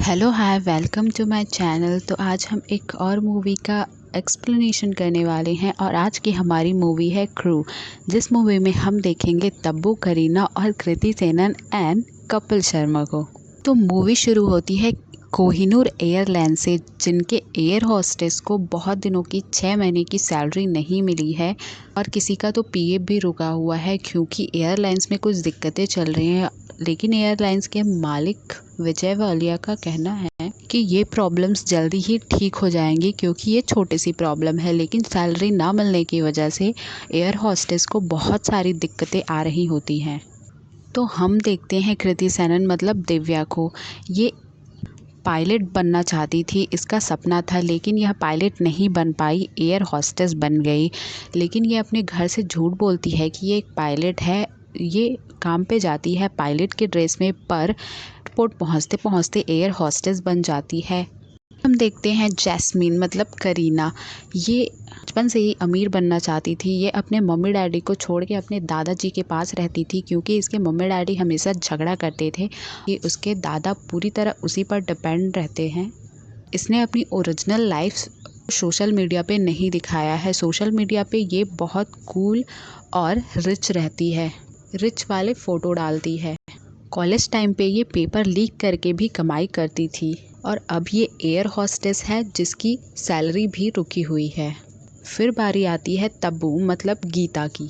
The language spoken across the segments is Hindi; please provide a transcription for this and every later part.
Hello hi welcome to my channel. तो आज हम एक और मूवी का एक्सप्लेनेशन करने वाले हैं और आज की हमारी मूवी है क्रू, जिस मूवी में हम देखेंगे तब्बू, करीना और कृति सेनन एंड कपिल शर्मा को। तो मूवी शुरू होती है कोहिनूर एयरलाइन से, जिनके एयर होस्टेस को बहुत दिनों की 6 महीने की सैलरी नहीं मिली है और किसी का तो पीएफ भी रुका हुआ है क्योंकि एयरलाइंस में कुछ दिक्कतें चल रही हैं। लेकिन एयरलाइंस के मालिक विजय वालिया का कहना है कि ये प्रॉब्लम्स जल्दी ही ठीक हो जाएंगी क्योंकि ये छोटी सी प्रॉब्लम है, लेकिन सैलरी ना मिलने की वजह से एयर होस्टेस को बहुत सारी दिक्कतें आ रही होती हैं। तो हम देखते हैं कृति सेनन मतलब दिव्या को। ये पायलट बनना चाहती थी, इसका सपना था, लेकिन यह पायलट नहीं बन पाई, एयर होस्टेस बन गई। लेकिन ये अपने घर से झूठ बोलती है कि ये एक पायलट है। ये काम पे जाती है पायलट के ड्रेस में, पर एयरपोर्ट पहुंचते पहुंचते एयर होस्टेस बन जाती है। हम देखते हैं जैस्मीन मतलब करीना। ये बचपन से ही अमीर बनना चाहती थी। ये अपने मम्मी डैडी को छोड़ के अपने दादाजी के पास रहती थी क्योंकि इसके मम्मी डैडी हमेशा झगड़ा करते थे कि उसके दादा पूरी तरह उसी पर डिपेंड रहते हैं। इसने अपनी ओरिजिनल लाइफ सोशल मीडिया पे नहीं दिखाया है। सोशल मीडिया पे ये बहुत कूल और रिच रहती है, रिच वाले फ़ोटो डालती है। कॉलेज टाइम पे ये पेपर लीक करके भी कमाई करती थी और अब ये एयर होस्टेस है जिसकी सैलरी भी रुकी हुई है। फिर बारी आती है तब्बू मतलब गीता की,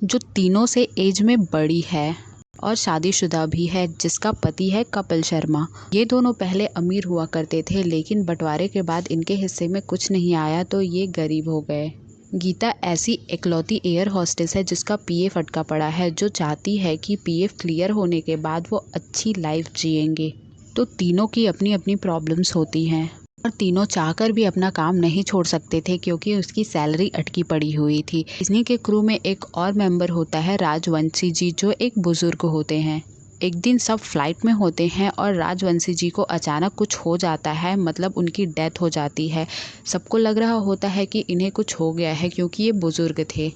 जो तीनों से एज में बड़ी है और शादीशुदा भी है, जिसका पति है कपिल शर्मा। ये दोनों पहले अमीर हुआ करते थे, लेकिन बंटवारे के बाद इनके हिस्से में कुछ नहीं आया तो ये गरीब हो गए। गीता ऐसी इकलौती एयर होस्टेस है जिसका पीएफ अटका पड़ा है, जो चाहती है कि पीएफ क्लियर होने के बाद वो अच्छी लाइफ जिएंगे। तो तीनों की अपनी अपनी प्रॉब्लम्स होती हैं और तीनों चाहकर भी अपना काम नहीं छोड़ सकते थे क्योंकि उसकी सैलरी अटकी पड़ी हुई थी। इन्हीं के क्रू में एक और मेंबर होता है राजवंशी जी, जो एक बुजुर्ग होते हैं। एक दिन सब फ्लाइट में होते हैं और राजवंशी जी को अचानक कुछ हो जाता है, मतलब उनकी डेथ हो जाती है। सबको लग रहा होता है कि इन्हें कुछ हो गया है क्योंकि ये बुजुर्ग थे,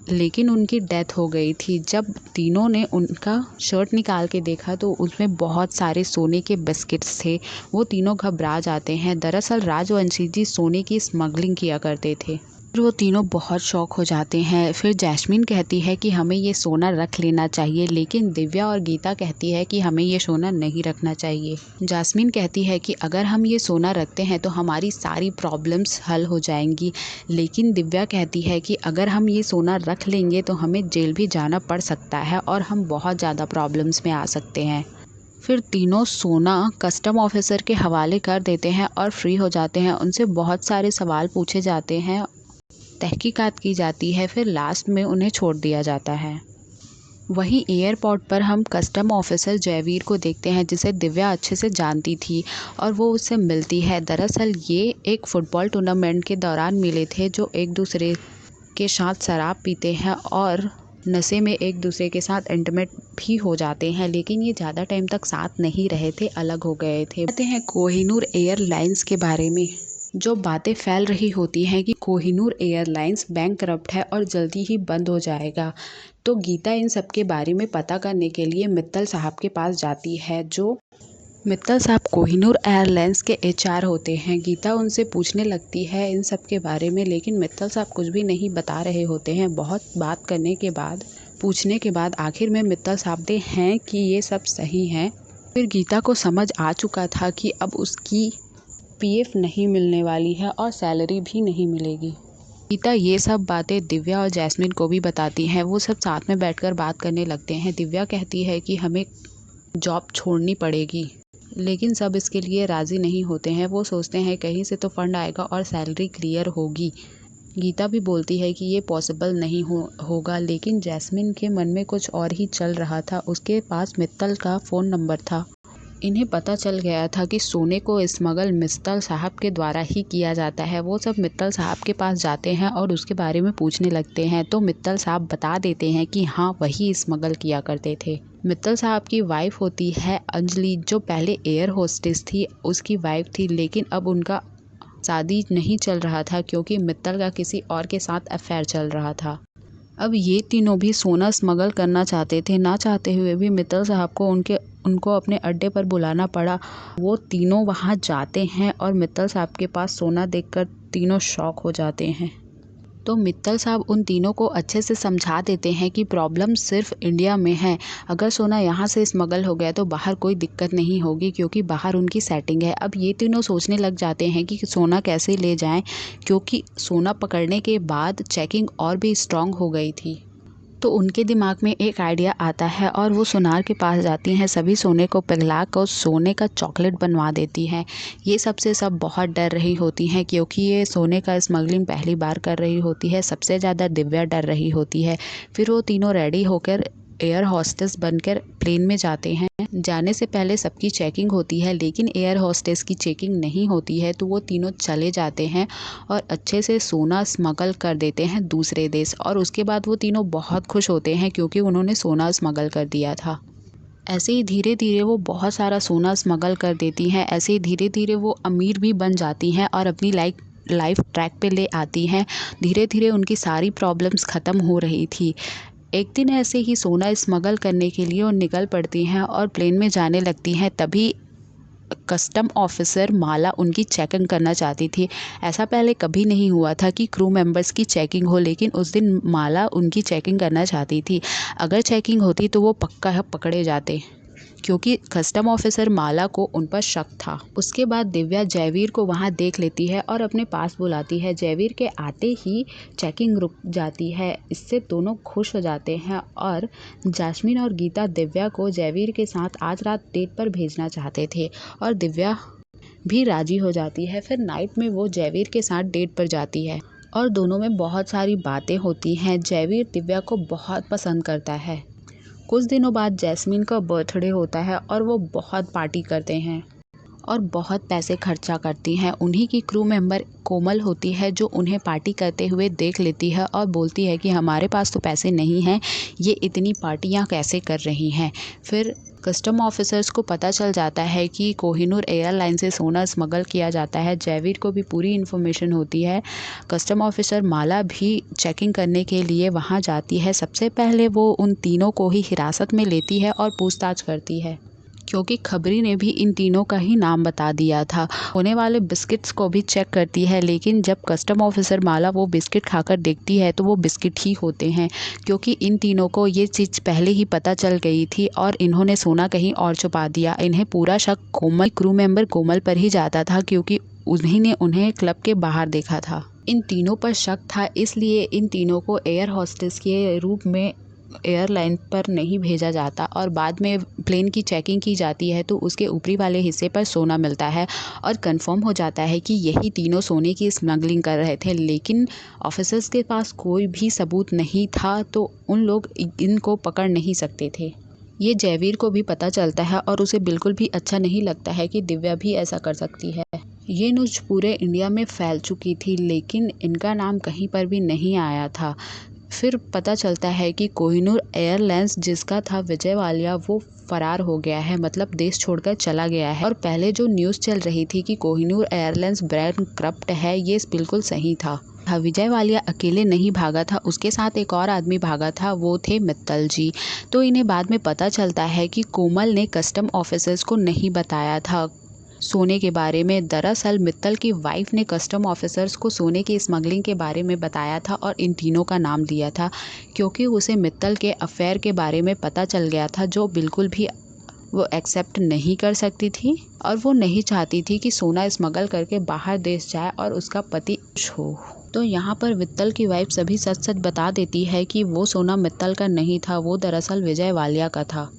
लेकिन उनकी डेथ हो गई थी। जब तीनों ने उनका शर्ट निकाल के देखा तो उसमें बहुत सारे सोने के बिस्किट्स थे। वो तीनों घबरा जाते हैं। दरअसल राजवंशी जी सोने की स्मगलिंग किया करते थे। फिर वो तीनों बहुत शौक हो जाते हैं। फिर जैस्मीन कहती है कि हमें ये सोना रख लेना चाहिए, लेकिन दिव्या और गीता कहती है कि हमें ये सोना नहीं रखना चाहिए। जैस्मीन कहती है कि अगर हम ये सोना रखते हैं तो हमारी सारी प्रॉब्लम्स हल हो जाएंगी, लेकिन दिव्या कहती है कि अगर हम ये सोना रख लेंगे तो हमें जेल भी जाना पड़ सकता है और हम बहुत ज़्यादा प्रॉब्लम्स में आ सकते हैं। फिर तीनों सोना कस्टम ऑफिसर के हवाले कर देते हैं और फ्री हो जाते हैं। उनसे बहुत सारे सवाल पूछे जाते हैं, तहकीकात की जाती है, फिर लास्ट में उन्हें छोड़ दिया जाता है। वहीं एयरपोर्ट पर हम कस्टम ऑफिसर जयवीर को देखते हैं, जिसे दिव्या अच्छे से जानती थी और वो उससे मिलती है। दरअसल ये एक फ़ुटबॉल टूर्नामेंट के दौरान मिले थे, जो एक दूसरे के साथ शराब पीते हैं और नशे में एक दूसरे के साथ इंटीमेट भी हो जाते हैं, लेकिन ये ज़्यादा टाइम तक साथ नहीं रहे थे, अलग हो गए थे। कहते हैं कोहिनूर एयरलाइंस के बारे में जो बातें फैल रही होती हैं कि कोहिनूर एयरलाइंस बैंकरप्ट है और जल्दी ही बंद हो जाएगा। तो गीता इन सब के बारे में पता करने के लिए मित्तल साहब के पास जाती है, जो मित्तल साहब कोहिनूर एयरलाइंस के एचआर होते हैं। गीता उनसे पूछने लगती है इन सब के बारे में, लेकिन मित्तल साहब कुछ भी नहीं बता रहे होते हैं। बहुत बात करने के बाद, पूछने के बाद आखिर में मित्तल साहब कहते हैं कि ये सब सही है। फिर गीता को समझ आ चुका था कि अब उसकी पीएफ नहीं मिलने वाली है और सैलरी भी नहीं मिलेगी। गीता ये सब बातें दिव्या और जैस्मिन को भी बताती हैं। वो सब साथ में बैठकर बात करने लगते हैं। दिव्या कहती है कि हमें जॉब छोड़नी पड़ेगी, लेकिन सब इसके लिए राज़ी नहीं होते हैं। वो सोचते हैं कहीं से तो फंड आएगा और सैलरी क्लियर होगी। गीता भी बोलती है कि ये पॉसिबल नहीं होगा, लेकिन जैस्मिन के मन में कुछ और ही चल रहा था। उसके पास मित्तल का फ़ोन नंबर था। इन्हें पता चल गया था कि सोने को स्मगल मित्तल साहब के द्वारा ही किया जाता है। वो सब मित्तल साहब के पास जाते हैं और उसके बारे में पूछने लगते हैं, तो मित्तल साहब बता देते हैं कि हाँ, वही स्मगल किया करते थे। मित्तल साहब की वाइफ होती है अंजलि, जो पहले एयर होस्टेस थी, उसकी वाइफ थी, लेकिन अब उनका शादी नहीं चल रहा था क्योंकि मित्तल का किसी और के साथ अफेयर चल रहा था। अब ये तीनों भी सोना स्मगल करना चाहते थे। ना चाहते हुए भी मित्तल साहब को उनको अपने अड्डे पर बुलाना पड़ा। वो तीनों वहाँ जाते हैं और मित्तल साहब के पास सोना देखकर तीनों शॉक हो जाते हैं। तो मित्तल साहब उन तीनों को अच्छे से समझा देते हैं कि प्रॉब्लम सिर्फ इंडिया में है। अगर सोना यहाँ से स्मगल हो गया तो बाहर कोई दिक्कत नहीं होगी, क्योंकि बाहर उनकी सेटिंग है। अब ये तीनों सोचने लग जाते हैं कि सोना कैसे ले जाएं, क्योंकि सोना पकड़ने के बाद चेकिंग और भी स्ट्रांग हो गई थी। तो उनके दिमाग में एक आइडिया आता है और वो सोनार के पास जाती हैं। सभी सोने को पिघला कर सोने का चॉकलेट बनवा देती हैं। ये सबसे सब बहुत डर रही होती हैं, क्योंकि ये सोने का स्मगलिंग पहली बार कर रही होती है। सबसे ज़्यादा दिव्या डर रही होती है। फिर वो तीनों रेडी होकर एयर हॉस्टेस बनकर प्लेन में जाते हैं। जाने से पहले सबकी चेकिंग होती है, लेकिन एयर हॉस्टेस की चेकिंग नहीं होती है। तो वो तीनों चले जाते हैं और अच्छे से सोना स्मगल कर देते हैं दूसरे देश। और उसके बाद वो तीनों बहुत खुश होते हैं, क्योंकि उन्होंने सोना स्मगल कर दिया था। ऐसे ही धीरे धीरे वो बहुत सारा सोना स्मगल कर देती हैं। ऐसे ही धीरे धीरे वो अमीर भी बन जाती हैं और अपनी लाइफ ट्रैक पे ले आती हैं। धीरे धीरे उनकी सारी प्रॉब्लम्स ख़त्म हो रही थी। एक दिन ऐसे ही सोना स्मगल करने के लिए वो निकल पड़ती हैं और प्लेन में जाने लगती हैं। तभी कस्टम ऑफिसर माला उनकी चेकिंग करना चाहती थी। ऐसा पहले कभी नहीं हुआ था कि क्रू मेंबर्स की चेकिंग हो, लेकिन उस दिन माला उनकी चेकिंग करना चाहती थी। अगर चेकिंग होती तो वो पक्का पकड़े जाते, क्योंकि कस्टम ऑफिसर माला को उन पर शक था। उसके बाद दिव्या जयवीर को वहां देख लेती है और अपने पास बुलाती है। जयवीर के आते ही चेकिंग रुक जाती है। इससे दोनों खुश हो जाते हैं और जैस्मिन और गीता दिव्या को जयवीर के साथ आज रात डेट पर भेजना चाहते थे और दिव्या भी राजी हो जाती है। फिर नाइट में वो जयवीर के साथ डेट पर जाती है और दोनों में बहुत सारी बातें होती हैं। जयवीर दिव्या को बहुत पसंद करता है। कुछ दिनों बाद जैस्मिन का बर्थडे होता है और वो बहुत पार्टी करते हैं और बहुत पैसे खर्चा करती हैं। उन्हीं की क्रू मेंबर कोमल होती है, जो उन्हें पार्टी करते हुए देख लेती है और बोलती है कि हमारे पास तो पैसे नहीं हैं, ये इतनी पार्टियां कैसे कर रही हैं। फिर कस्टम ऑफिसर्स को पता चल जाता है कि कोहिनूर एयरलाइन से सोना स्मगल किया जाता है। जयवीर को भी पूरी इन्फॉर्मेशन होती है। कस्टम ऑफिसर माला भी चेकिंग करने के लिए वहां जाती है। सबसे पहले वो उन तीनों को ही हिरासत में लेती है और पूछताछ करती है, क्योंकि खबरी ने भी इन तीनों का ही नाम बता दिया था। होने वाले बिस्किट्स को भी चेक करती है, लेकिन जब कस्टम ऑफिसर माला वो बिस्किट खाकर देखती है तो वो बिस्किट ही होते हैं, क्योंकि इन तीनों को ये चीज़ पहले ही पता चल गई थी और इन्होंने सोना कहीं और छुपा दिया। इन्हें पूरा शक कोमल क्रू मेंबर कोमल पर ही जाता था, क्योंकि उन्हीं ने उन्हें क्लब के बाहर देखा था। इन तीनों पर शक था, इसलिए इन तीनों को एयर हॉस्टेस के रूप में एयरलाइन पर नहीं भेजा जाता और बाद में प्लेन की चेकिंग की जाती है तो उसके ऊपरी वाले हिस्से पर सोना मिलता है और कंफर्म हो जाता है कि यही तीनों सोने की स्मगलिंग कर रहे थे। लेकिन ऑफिसर्स के पास कोई भी सबूत नहीं था, तो उन लोग इनको पकड़ नहीं सकते थे। ये जयवीर को भी पता चलता है और उसे बिल्कुल भी अच्छा नहीं लगता है कि दिव्या भी ऐसा कर सकती है। ये न्यूज़ पूरे इंडिया में फैल चुकी थी, लेकिन इनका नाम कहीं पर भी नहीं आया था। फिर पता चलता है कि कोहिनूर एयरलाइंस जिसका था विजय वालिया, वो फरार हो गया है, मतलब देश छोड़कर चला गया है। और पहले जो न्यूज़ चल रही थी कि कोहिनूर एयरलाइंस बैंकक्रप्ट है, ये बिल्कुल सही था। विजय वालिया अकेले नहीं भागा था, उसके साथ एक और आदमी भागा था, वो थे मित्तल जी। तो इन्हें बाद में पता चलता है कि कोमल ने कस्टम ऑफिसर्स को नहीं बताया था सोने के बारे में। दरअसल मित्तल की वाइफ ने कस्टम ऑफिसर्स को सोने की स्मगलिंग के बारे में बताया था और इन तीनों का नाम दिया था, क्योंकि उसे मित्तल के अफेयर के बारे में पता चल गया था, जो बिल्कुल भी वो एक्सेप्ट नहीं कर सकती थी और वो नहीं चाहती थी कि सोना स्मगल करके बाहर देश जाए और उसका पति खुश हो। तो यहाँ पर मित्तल की वाइफ सभी सच सच बता देती है कि वो सोना मित्तल का नहीं था, वो दरअसल विजय वालिया का था।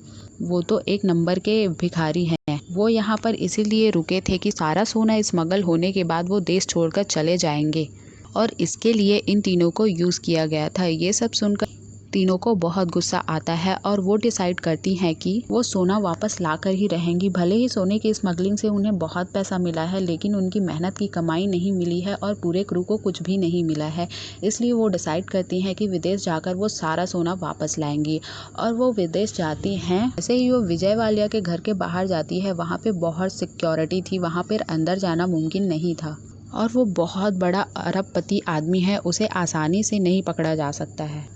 वो तो एक नंबर के भिखारी हैं। वो यहाँ पर इसीलिए रुके थे कि सारा सोना स्मगल होने के बाद वो देश छोड़कर चले जाएंगे और इसके लिए इन तीनों को यूज़ किया गया था। ये सब सुनकर तीनों को बहुत गुस्सा आता है और वो डिसाइड करती हैं कि वो सोना वापस लाकर ही रहेंगी। भले ही सोने की स्मगलिंग से उन्हें बहुत पैसा मिला है, लेकिन उनकी मेहनत की कमाई नहीं मिली है और पूरे क्रू को कुछ भी नहीं मिला है। इसलिए वो डिसाइड करती हैं कि विदेश जाकर वो सारा सोना वापस लाएंगी और वो विदेश जाती हैं। ऐसे ही वो विजय वालिया के घर के बाहर जाती है। वहाँ पे बहुत सिक्योरिटी थी, वहाँ पर अंदर जाना मुमकिन नहीं था और वो बहुत बड़ा अरबपति आदमी है, उसे आसानी से नहीं पकड़ा जा सकता है।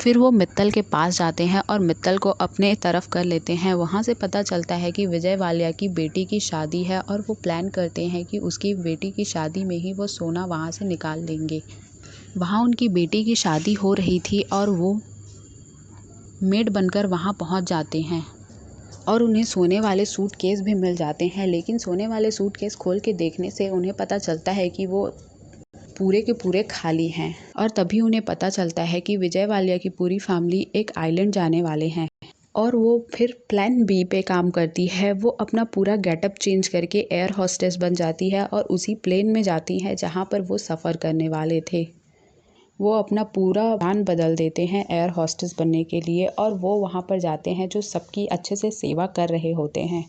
फिर वो मित्तल के पास जाते हैं और मित्तल को अपने तरफ कर लेते हैं। वहाँ से पता चलता है कि विजय वालिया की बेटी की शादी है और वो प्लान करते हैं कि उसकी बेटी की शादी में ही वो सोना वहाँ से निकाल लेंगे। वहाँ उनकी बेटी की शादी हो रही थी और वो मेड बनकर वहाँ पहुँच जाते हैं और उन्हें सोने वाले सूटकेस भी मिल जाते हैं। लेकिन सोने वाले सूटकेस खोल के देखने से उन्हें पता चलता है कि वो पूरे के पूरे खाली हैं और तभी उन्हें पता चलता है कि विजय वालिया की पूरी फैमिली एक आइलैंड जाने वाले हैं। और वो फिर प्लान बी पे काम करती है। वो अपना पूरा गेटअप चेंज करके एयर होस्टेस बन जाती है और उसी प्लेन में जाती है जहाँ पर वो सफ़र करने वाले थे। वो अपना पूरा प्लान बदल देते हैं एयर होस्टेस बनने के लिए और वो वहाँ पर जाते हैं जो सबकी अच्छे से सेवा कर रहे होते हैं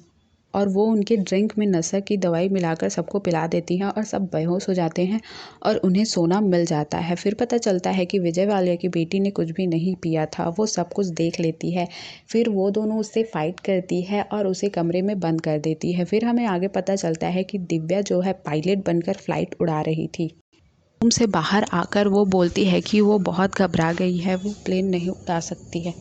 और वो उनके ड्रिंक में नशा की दवाई मिलाकर सबको पिला देती हैं और सब बेहोश हो जाते हैं और उन्हें सोना मिल जाता है। फिर पता चलता है कि विजय वालिया की बेटी ने कुछ भी नहीं पिया था, वो सब कुछ देख लेती है। फिर वो दोनों उससे फाइट करती है और उसे कमरे में बंद कर देती है। फिर हमें आगे पता चलता है कि दिव्या जो है पायलट बनकर फ्लाइट उड़ा रही थी। रूम से बाहर आकर वो बोलती है कि वो बहुत घबरा गई है, वो प्लेन नहीं उड़ा सकती है।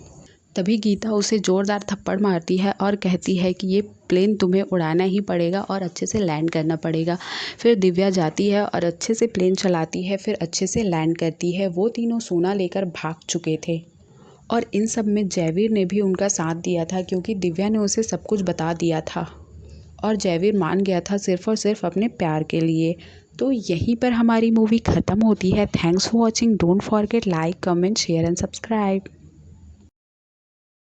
तभी गीता उसे ज़ोरदार थप्पड़ मारती है और कहती है कि ये प्लेन तुम्हें उड़ाना ही पड़ेगा और अच्छे से लैंड करना पड़ेगा। फिर दिव्या जाती है और अच्छे से प्लेन चलाती है, फिर अच्छे से लैंड करती है। वो तीनों सोना लेकर भाग चुके थे और इन सब में जयवीर ने भी उनका साथ दिया था क्योंकि दिव्या ने उसे सब कुछ बता दिया था और जयवीर मान गया था सिर्फ़ और सिर्फ अपने प्यार के लिए। तो यहीं पर हमारी मूवी ख़त्म होती है। Thanks for watching. Don't forget like, comment, share and subscribe.